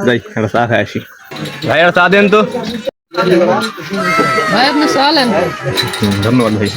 যাই একটা চা খাই আসি। ভাই একটা চা দেন তো। ভাই আপনি চলেন। ধন্যবাদ ভাই।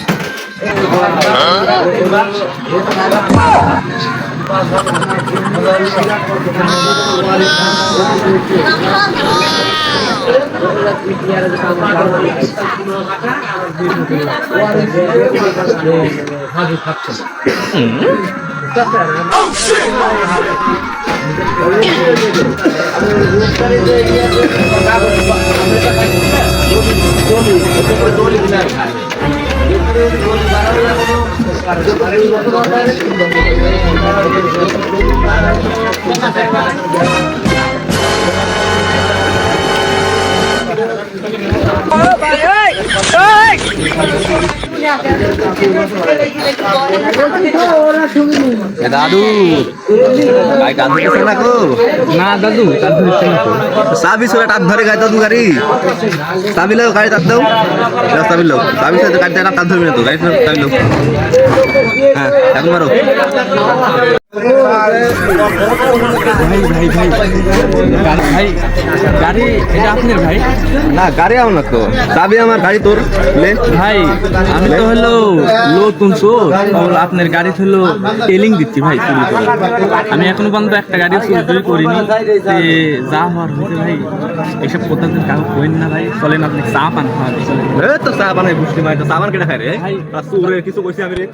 দাদু ভাই দাদু না গো না দাদু দাদু চাবি ছোড়া টাপ ধরে গাড়ি দাদু গাড়ি চাবি লো গাড়ি তার দাও চাবি লো চাবি সাথে গাড়ি তার তার ধরবি না তো গাড়ি চাবি লো হ্যাঁ এখন মারো ভাই ভাই ভাই গাড়ি এটা আপনার ভাই না গাড়ি আও না তো চাবি আমার গাড়ি তোর লে ভাই আমি তো হলো নতুন চোর আপনার গাড়ি হলো টেলিং দিচ্ছি ভাই চুরি করে আমি এখনো পর্যন্ত একটা গাড়ি চুরি করিনি যা হওয়ার হয়েছে ভাই এইসব কথা কাউ কইন না ভাই চলেন আপনি চা পান খাওয়া চলেন তো চা পান বুঝতে ভাই তো চা পান কেটে খাই রে ভাই কিছু কইছি আমি রে